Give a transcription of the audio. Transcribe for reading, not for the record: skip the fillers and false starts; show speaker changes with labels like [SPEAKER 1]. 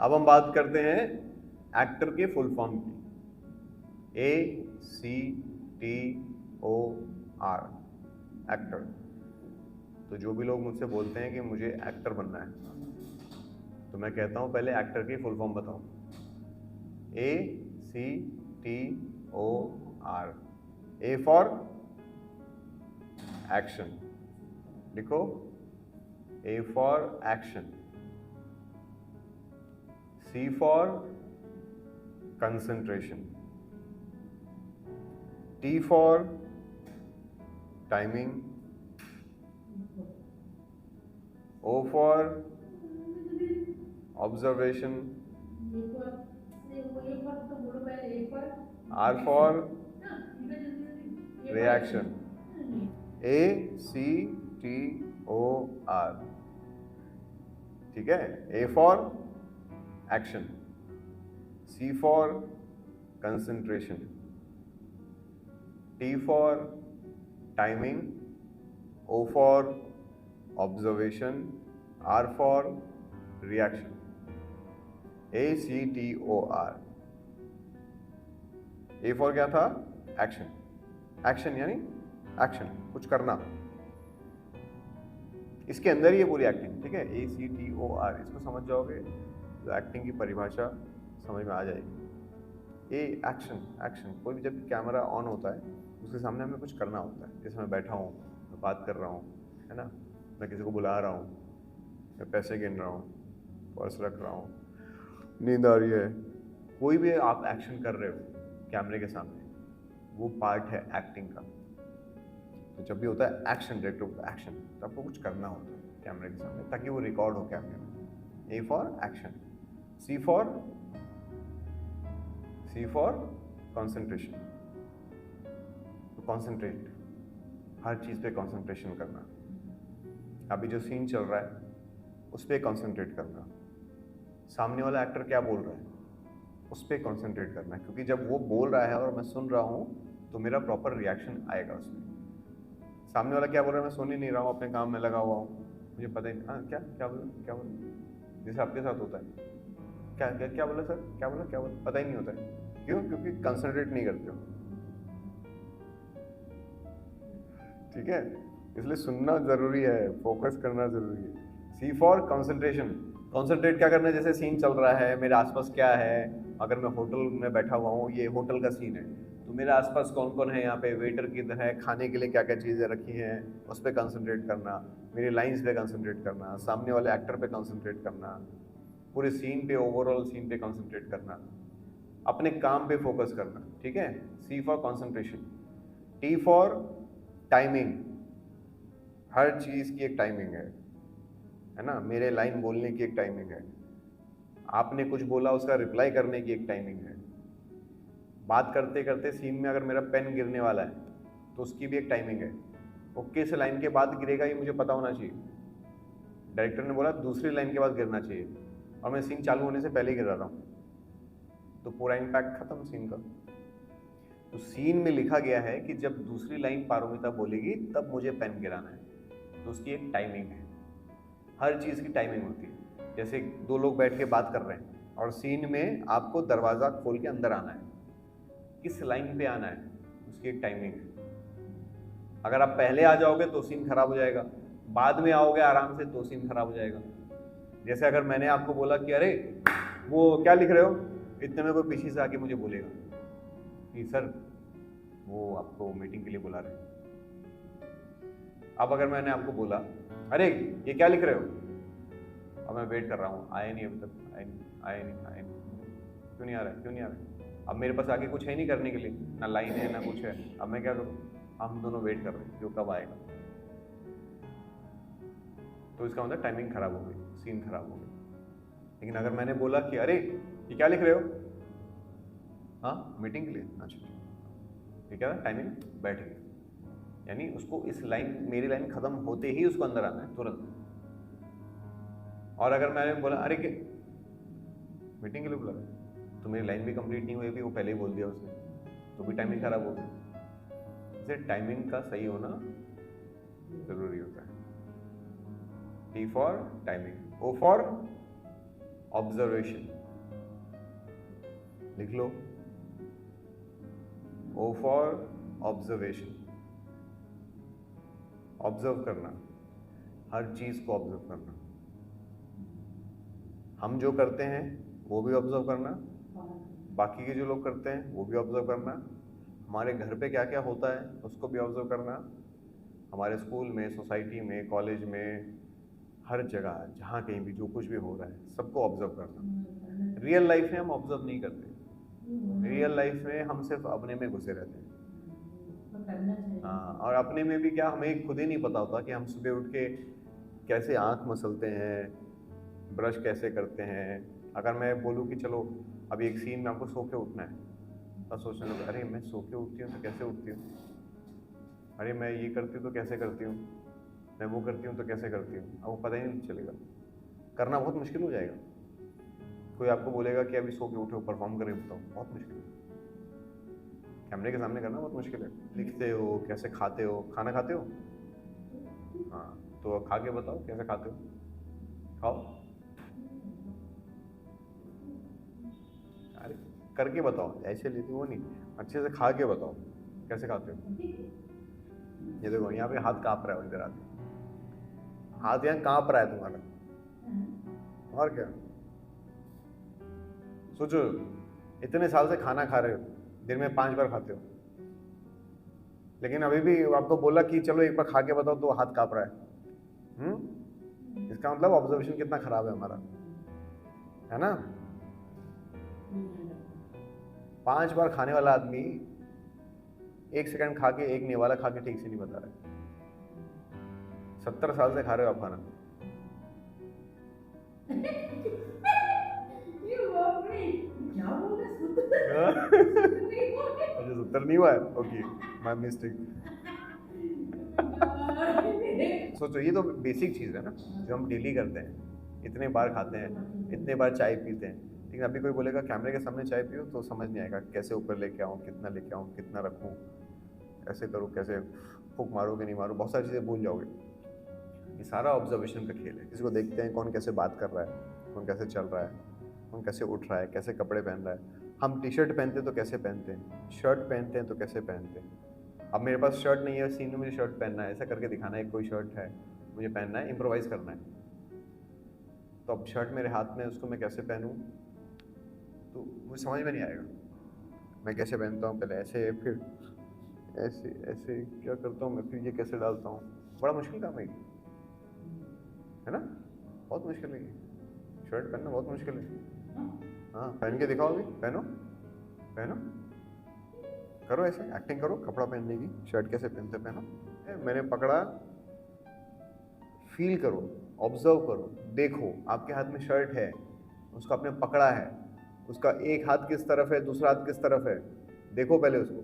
[SPEAKER 1] अब हम बात करते हैं एक्टर के फुल फॉर्म की। ACTOR, actor. तो जो भी लोग मुझसे बोलते हैं कि मुझे एक्टर बनना है, तो मैं कहता हूं पहले एक्टर की फुल फॉर्म बताओ। ACTOR, A फॉर एक्शन, लिखो A for action, C for concentration, T for timing, O for observation, R for reaction. ACTOR, ठीक है। A for action, C for concentration, T for timing, O for observation, R for reaction. ACTOR। A for क्या था? Action. Action यानी action, कुछ करना। इसके अंदर ही है पूरी एक्टिंग, ठीक है। ACTOR, इसको समझ जाओगे तो एक्टिंग की परिभाषा समझ में आ जाएगी। A action, action. कोई भी जब कैमरा ऑन होता है उसके सामने हमें कुछ करना होता है। जैसे मैं बैठा हूँ, मैं बात कर रहा हूँ, है ना, मैं किसी को बुला रहा हूँ, मैं पैसे गिन रहा हूँ, पर्स रख रहा हूँ, नींद आ रही है, कोई भी आप एक्शन कर रहे हो कैमरे के सामने, वो पार्ट है एक्टिंग का। तो जब भी होता है एक्शन, डायरेक्टर होता है एक्शन, तो आपको कुछ करना होता है कैमरे के सामने ताकि वो रिकॉर्ड हो कैमरे में। A for action, C for concentration. तो कंसंट्रेट, हर चीज पे कंसंट्रेशन करना। अभी जो सीन चल रहा है उस पर कंसंट्रेट करना। सामने वाला एक्टर क्या बोल रहा है उस पर कंसंट्रेट करना, क्योंकि जब वो बोल रहा है और मैं सुन रहा हूँ तो मेरा प्रॉपर रिएक्शन आएगा उसमें। सामने वाला क्या बोल रहा है मैं सुन ही नहीं रहा हूँ, अपने काम में लगा हुआ हूँ, मुझे पता ही नहीं। हाँ, क्या क्या बोला, क्या बोला, जैसे आपके साथ होता है, क्या क्या क्या बोला सर, क्या बोला, क्या बोला, पता ही नहीं होता है। क्यों? क्योंकि कंसंट्रेट नहीं करते हो, ठीक है। इसलिए सुनना जरूरी है, फोकस करना जरूरी है। C for concentration. कंसंट्रेट क्या करना है? जैसे सीन चल रहा है, मेरे आसपास क्या है, अगर मैं होटल में बैठा हुआ हूँ, ये होटल का सीन है, तो मेरे आसपास कौन कौन है, यहाँ पे वेटर किधर है, खाने के लिए क्या क्या चीज़ें रखी हैं, उस पर कंसंट्रेट करना, मेरी लाइंस पे कंसंट्रेट करना, सामने वाले एक्टर पे कंसंट्रेट करना, पूरे सीन पे, ओवरऑल सीन पे कंसंट्रेट करना, अपने काम पे फोकस करना, ठीक है। C for concentration. T for timing. हर चीज़ की एक टाइमिंग है ना। मेरे लाइन बोलने की एक टाइमिंग है, आपने कुछ बोला उसका रिप्लाई करने की एक टाइमिंग है, बात करते करते सीन में अगर मेरा पेन गिरने वाला है तो उसकी भी एक टाइमिंग है। वो किस लाइन के बाद गिरेगा ये मुझे पता होना चाहिए। डायरेक्टर ने बोला दूसरी लाइन के बाद गिरना चाहिए और मैं सीन चालू होने से पहले गिरा रहा हूँ, तो पूरा इम्पैक्ट खत्म सीन का। तो सीन में लिखा गया है कि जब दूसरी लाइन पारोमिता बोलेगी तब मुझे पेन गिराना है, तो उसकी एक टाइमिंग है। हर चीज़ की टाइमिंग होती है। जैसे दो लोग बैठ के बात कर रहे हैं और सीन में आपको दरवाज़ा खोल के अंदर आना है, किस लाइन पे आना है उसकी एक टाइमिंग है। अगर आप पहले आ जाओगे तो सीन खराब हो जाएगा, बाद में आओगे आराम से तो सीन खराब हो जाएगा। जैसे अगर मैंने आपको बोला कि अरे वो क्या लिख रहे हो, इतने में कोई पीछे से आके मुझे बोलेगा कि सर वो आपको मीटिंग के लिए बुला रहे हैं। अब अगर मैंने आपको बोला अरे ये क्या लिख रहे हो, अब मैं वेट कर रहा हूँ, आए नहीं अभी तक, आए नहीं, आए नहीं, आए नहीं, क्यों नहीं आ रहा है, क्यों नहीं आ रहा है। अब मेरे पास आगे कुछ है नहीं करने के लिए, ना लाइन है ना कुछ है, अब मैं क्या करूँ, हम दोनों वेट कर रहे हैं जो कब आएगा। तो इसका मतलब टाइमिंग खराब हो गई, सीन खराब हो गई। लेकिन अगर मैंने बोला कि अरे ये क्या लिख रहे हो, हाँ मीटिंग के लिए, अच्छा ये क्या था, टाइमिंग बैठ गया, यानी उसको इस लाइन, मेरी लाइन खत्म होते ही उसको अंदर आना है तुरंत। और अगर मैंने बोला अरे क्या मीटिंग के लिए बुला, तो मेरी लाइन भी कंप्लीट नहीं हुई, भी वो पहले ही बोल दिया उसने, तो भी टाइमिंग खराब हो गई। इसे टाइमिंग का सही होना जरूरी होता है। T for timing, O for observation, लिख लो, O फॉर ऑब्जर्वेशन, ऑब्जर्व करना, हर चीज को ऑब्जर्व करना। हम जो करते हैं वो भी ऑब्जर्व करना, बाकी के जो लोग करते हैं वो भी ऑब्जर्व करना, हमारे घर पे क्या क्या होता है उसको भी ऑब्जर्व करना, हमारे स्कूल में, सोसाइटी में, कॉलेज में, हर जगह जहाँ कहीं भी जो कुछ भी हो रहा है सबको ऑब्जर्व करना। रियल लाइफ में हम ऑब्जर्व नहीं करते, रियल लाइफ में हम सिर्फ अपने में घुसे रहते हैं। हाँ, और अपने में भी क्या, हमें खुद ही नहीं पता होता कि हम सुबह उठ के कैसे आँख मसलते हैं, ब्रश कैसे करते हैं। अगर मैं बोलूँ कि चलो अभी एक सीन में आपको सो के उठना है, तो सोचने लगे अरे मैं सो के उठती हूँ तो कैसे उठती हूँ, अरे मैं ये करती हूँ तो कैसे करती हूँ, मैं वो करती हूँ तो कैसे करती हूँ। अब वो पता ही नहीं चलेगा, करना बहुत मुश्किल हो जाएगा। कोई आपको बोलेगा कि अभी सो के उठो परफॉर्म करें, बताओ, बहुत मुश्किल है। कैमरे के सामने करना बहुत मुश्किल है। लिखते हो, कैसे खाते हो, खाना खाते हो, हाँ तो खा के बताओ कैसे खाते हो, खाओ, अरे करके बताओ, ऐसे लेती वो नहीं, अच्छे से खा के बताओ कैसे खाते हो। ये देखो यहाँ पे हाथ कांप रहा है, इधर आते हाथ यहाँ कांप रहा है तुम्हारा, और क्या। सोचो इतने साल से खाना खा रहे हो, दिन में 5 बार खाते हो, लेकिन अभी भी आपको बोला कि चलो एक बार खा के बताओ तो हाथ कांप रहा है। इसका मतलब ऑब्जर्वेशन कितना खराब है हमारा, है ना। 5 बार खाने वाला आदमी 1 सेकंड खा के, एक निवाला खा के ठीक से नहीं बता रहा है। 70 साल से खा रहे हो आप खाना। अच्छा 70 नहीं हुआ है, ओके माय मिस्टेक। सोचो ये तो बेसिक चीज़ है ना जो हम डेली करते हैं, इतने बार खाते हैं, इतने बार चाय पीते हैं। लेकिन अभी कोई बोलेगा कैमरे के सामने चाय पियो तो समझ नहीं आएगा, कैसे ऊपर लेके आऊँ, कितना लेके आऊँ, कितना रखूँ, कैसे करूँ, कैसे फूक मारूँ कि नहीं मारूँ, बहुत सारी चीज़ें भूल जाओगे। ये सारा ऑब्जर्वेशन का खेल है। किसी को देखते हैं कौन कैसे बात कर रहा है, कौन कैसे चल रहा है, कौन कैसे उठ रहा है, कैसे कपड़े पहन रहा है। हम टी शर्ट पहनते हैं तो कैसे पहनते हैं, शर्ट पहनते हैं तो कैसे पहनते हैं। अब मेरे पास शर्ट नहीं है, सीन में मुझे शर्ट पहनना है, ऐसा करके दिखाना है कोई शर्ट है मुझे पहनना है, इम्प्रोवाइज़ करना है। तो अब शर्ट मेरे हाथ में, उसको मैं कैसे पहनूँ तो मुझे समझ में नहीं आएगा। मैं कैसे पहनता हूँ, पहले ऐसे, फिर ऐसे ऐसे क्या करता हूँ मैं, फिर ये कैसे डालता हूँ। बड़ा मुश्किल काम है ना, बहुत मुश्किल है। शर्ट पहनना बहुत मुश्किल है। हाँ पहन के दिखाओ, अभी पहनो, पहनो, करो ऐसे, एक्टिंग करो कपड़ा पहनने की। शर्ट कैसे पहनते, पहनो, मैंने पकड़ा, फील करो, ऑब्जर्व करो, देखो आपके हाथ में शर्ट है, उसको आपने पकड़ा है, उसका एक हाथ किस तरफ है, दूसरा हाथ किस तरफ है, देखो पहले उसको।